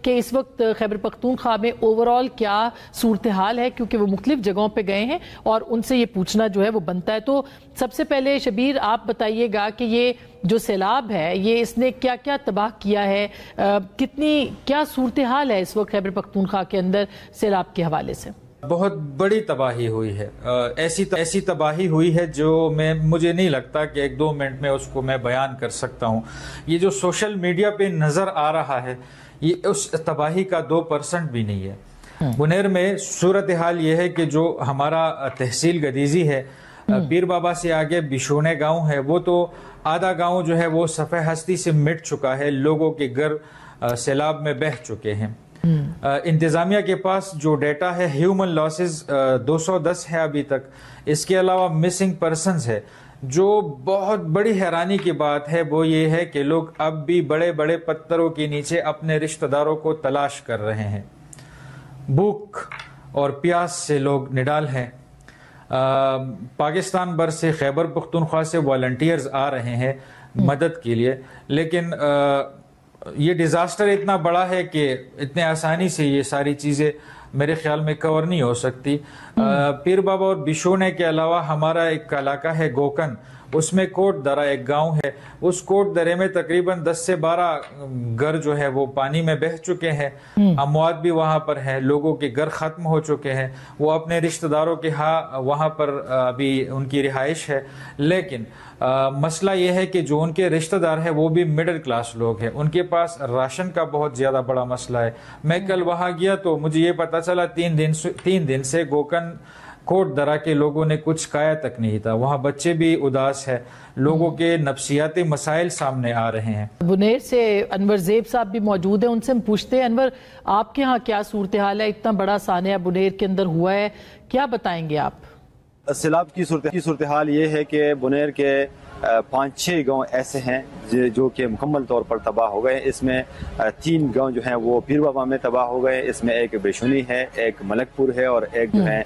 کہ اس وقت خیبر پختونخوا میں اوورال کیا صورتحال ہے، کیونکہ وہ مختلف جگہوں پہ گئے ہیں اور ان سے یہ پوچھنا جو ہے وہ بنتا ہے۔ تو سب سے پہلے شبیر آپ بتائیے گا کہ یہ جو سیلاب ہے یہ اس نے کیا کیا تباہ کیا ہے، کیا صورتحال ہے اس وقت خیبر پختونخوا کے اندر سیلاب کے حوالے سے؟ بہت بڑی تباہی ہوئی ہے، ایسی تباہی ہوئی ہے جو مجھے نہیں لگتا کہ 1-2 منٹ میں اس کو میں بیان کر سکتا ہوں۔ یہ جو سوشل میڈیا پہ نظر آ رہا ہے یہ اس تباہی کا 2% بھی نہیں ہے۔ بنیر میں صورتحال یہ ہے کہ جو ہمارا تحصیل گدیزی ہے، پیر بابا سے آگے بشونے گاؤں ہے، وہ تو آدھا گاؤں جو ہے وہ صفحہ ہستی سے مٹ چکا ہے، لوگوں کے گھر سیلاب میں بہہ چکے ہیں۔ انتظامیہ کے پاس جو ڈیٹا ہے ہیومن لاسز 210 ہے ابھی تک، اس کے علاوہ مسنگ پرسنز ہے۔ جو بہت بڑی حیرانی کی بات ہے وہ یہ ہے کہ لوگ اب بھی بڑے بڑے پتھروں کے نیچے اپنے رشتہ داروں کو تلاش کر رہے ہیں۔ بھوک اور پیاس سے لوگ نڈال ہیں۔ پاکستان بھر سے خیبر پختونخوا سے والنٹیئرز آ رہے ہیں مدد کے لیے، لیکن یہ ڈیزاسٹر اتنا بڑا ہے کہ اتنے آسانی سے یہ ساری چیزیں میرے خیال میں کور نہیں ہو سکتی۔ پیر بابا اور بشونے کے علاوہ ہمارا ایک علاقہ ہے گوکن، اس میں کوٹ درہ ایک گاؤں ہے، اس کوٹ درے میں تقریباً 10 سے 12 گھر جو ہے وہ پانی میں بہہ چکے ہیں، اموات بھی وہاں پر ہیں، لوگوں کے گھر ختم ہو چکے ہیں، وہ اپنے رشتہ داروں کے وہاں پر ابھی ان کی رہائش ہے۔ لیکن مسئلہ یہ ہے کہ جو ان کے رشتہ دار ہیں وہ بھی مڈل کلاس لوگ ہیں، ان کے پاس راشن کا بہت زیادہ بڑا مسئلہ ہے۔ میں کل وہاں گیا تو مجھے یہ پتا چلا 3 دن سے گوکن کوٹ درہ کے لوگوں نے کچھ کھایا تک نہیں تھا، وہاں بچے بھی اداس ہیں، لوگوں کے نفسیاتی مسائل سامنے آ رہے ہیں۔ بنیر سے انور زیب صاحب بھی موجود ہیں، ان سے ہم پوچھتے ہیں انور آپ کے ہاں کیا صورتحال ہے؟ اتنا بڑا سانحہ بنیر کے اندر ہوا ہے، کیا بتائیں گے آپ؟ سیلاب کی صورتحال یہ ہے کہ بنیر کے 5-6 گاؤں ایسے ہیں جو کہ مکمل طور پر تباہ ہو گئے۔ اس میں 3 گاؤں جو ہیں وہ پیر بابا میں تباہ ہو گئے، اس میں ایک بیشونی ہے، ایک ملک پور ہے اور ایک جو ہے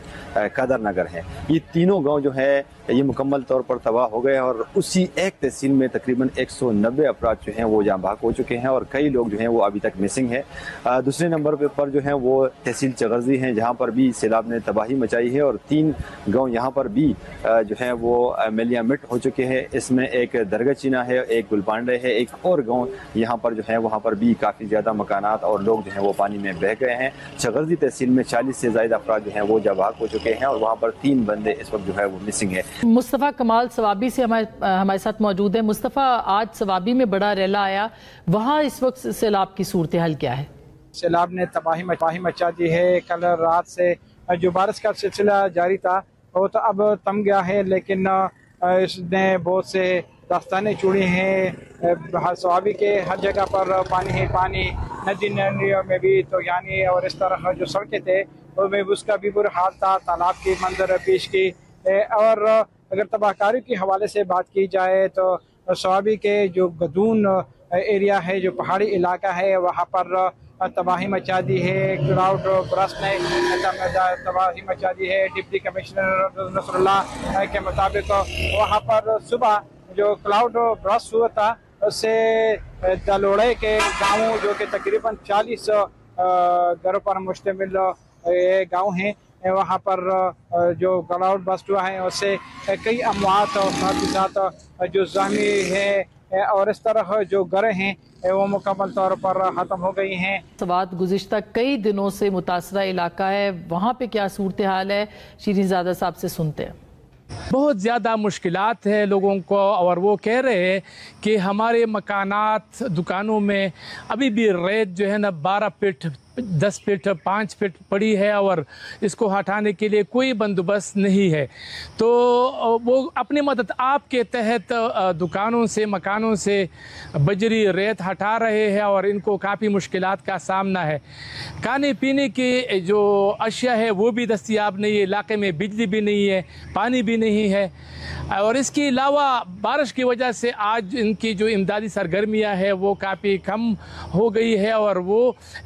قادر نگر ہے۔ یہ تینوں گاؤں جو ہے یہ مکمل طور پر تباہ ہو گئے اور اسی ایک تحصیل میں تقریباً 190 افراد جو ہیں وہ جاں بحق ہو چکے ہیں اور کئی لوگ جو ہیں وہ ابھی تک مسنگ ہیں۔ دوسرے نمبر پر جو ہیں وہ تحصیل چغرزی ہیں، جہاں پر بھی سیلاب نے تباہی مچائی ہے اور 3 گاؤں یہاں پر بھی جو ہیں وہ میلیاں مٹ ہو چکے ہیں۔ اس میں ایک درگاہ چینا ہے، ایک گلپانڈے ہے، ایک اور گاؤں یہاں پر جو ہے وہاں پر بھی کافی زیادہ مکانات اور لوگ جو ہیں وہ پانی میں بہہ گئے ہیں۔ چغرزی تحصیل میں 40 سے زائد افراد جو ہیں وہ جاں بحق ہو چکے ہیں اور وہاں پر 3 بندے اس وقت جو ہے وہ مسنگ ہے۔ مصطفیٰ کمال ثوابی سے ہمارے ساتھ موجود ہیں۔ مصطفیٰ، آج ثوابی میں بڑا ریلا آیا، وہاں اس وقت سیلاب کی صورتحال کیا ہے؟ سیلاب نے تباہی مچا دی ہے۔ کل رات سے جو بارش کا سلسلہ جاری تھا وہ تو اب تھم گیا ہے، لیکن اس نے بہت سے راستانے چوڑی ہیں۔ ثوابی کے ہر جگہ پر پانی ہے، پانی ندی نالیوں میں بھی، تو یعنی اور اس طرح جو سڑکیں تھے اس کا بھی برا حال تھا، تالاب کی منظر پیش کی۔ اور اگر تباہ کاری کے حوالے سے بات کی جائے تو ثوابی کے جو گدون ایریا ہے، جو پہاڑی علاقہ ہے، وہاں پر تباہی مچا دی ہے۔ کلاؤڈ برسٹ نے تباہی مچا دی ہے۔ ڈپٹی کمشنر نصر اللہ کے مطابق وہاں پر صبح جو کلاؤڈ برسٹ ہوا تھا اس سے دلوڑے کے گاؤں جو کہ تقریباً 40 گھروں پر مشتمل گاؤں ہیں، وہاں پر جو کلاؤڈ برسٹ ہوا ہے اس سے کئی اموات اور ساتھ ہی ساتھ جو زخمی ہے اور اس طرح جو گھریں ہیں وہ مکمل طور پر ختم ہو گئی ہیں۔ سوات گزشتہ کئی دنوں سے متاثرہ علاقہ ہے، وہاں پہ کیا صورتحال ہے؟ شیرین زادہ صاحب سے سنتے ہیں۔ بہت زیادہ مشکلات ہیں لوگوں کو، اور وہ کہہ رہے ہیں کہ ہمارے مکانات دکانوں میں ابھی بھی ریت جو ہے نا 12 فٹ 10 فٹ 5 فٹ پڑی ہے اور اس کو ہٹانے کے لیے کوئی بندوبست نہیں ہے۔ تو وہ اپنی مدد آپ کے تحت دکانوں سے مکانوں سے بجری ریت ہٹا رہے ہیں اور ان کو کافی مشکلات کا سامنا ہے۔ کھانے پینے کی جو اشیاء ہے وہ بھی دستیاب نہیں ہے، علاقے میں بجلی بھی نہیں ہے، پانی بھی نہیں ہے، اور اس کے علاوہ بارش کی وجہ سے آج ان کی جو امدادی سرگرمیاں ہے وہ کافی کم ہو گئی ہے اور وہ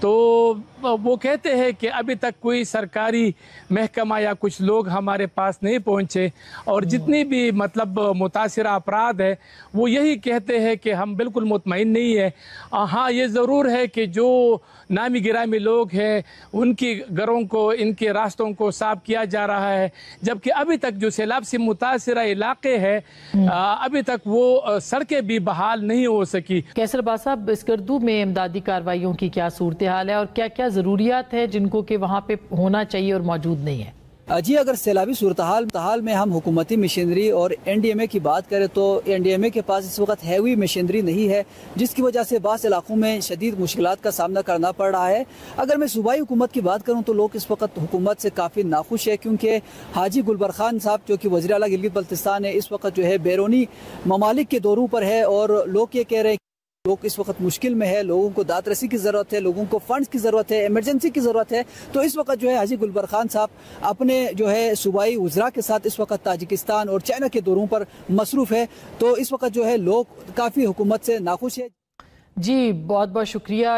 تو وہ کہتے ہیں کہ ابھی تک کوئی سرکاری محکمہ یا کچھ لوگ ہمارے پاس نہیں پہنچے، اور جتنی بھی مطلب متاثرہ افراد ہے وہ یہی کہتے ہیں کہ ہم بالکل مطمئن نہیں ہے۔ ہاں یہ ضرور ہے کہ جو نامی گرامی لوگ ہیں ان کی گھروں کو، ان کے راستوں کو صاف کیا جا رہا ہے، جبکہ ابھی تک جو سیلاب سے متاثرہ علاقے ہیں ابھی تک وہ سڑکیں بھی بحال نہیں ہو سکی۔ کیسر باز صاحب، اسکردو میں امدادی کارروائیوں کی کیا صورتحال ہے اور کیا کیا ضروریات ہے جن کو کہ وہاں پہ ہونا چاہیے اور موجود نہیں ہے؟ جی، اگر سیلابی صورتحال میں ہم حکومتی مشینری اور این ڈی ایم اے کی بات کریں تو این ڈی ایم اے کے پاس اس وقت ہیوی مشینری نہیں ہے، جس کی وجہ سے بعض علاقوں میں شدید مشکلات کا سامنا کرنا پڑ رہا ہے۔ اگر میں صوبائی حکومت کی بات کروں تو لوگ اس وقت حکومت سے کافی ناخوش ہے، کیونکہ حاجی گلبر خان صاحب جو کہ وزیر اعلیٰ گلگت بلتستان ہے، اس وقت جو ہے بیرونی ممالک کے دوروں پر ہے، اور لوگ یہ کہہ رہے ہیں لوگ اس وقت مشکل میں ہے، لوگوں کو داد رسی کی ضرورت ہے، لوگوں کو فنڈز کی ضرورت ہے، ایمرجنسی کی ضرورت ہے۔ تو اس وقت جو ہے حاجی گلبر خان صاحب اپنے جو ہے صوبائی وزراء کے ساتھ اس وقت تاجکستان اور چائنا کے دوروں پر مصروف ہے، تو اس وقت جو ہے لوگ کافی حکومت سے ناخوش ہے۔ جی، بہت بہت شکریہ۔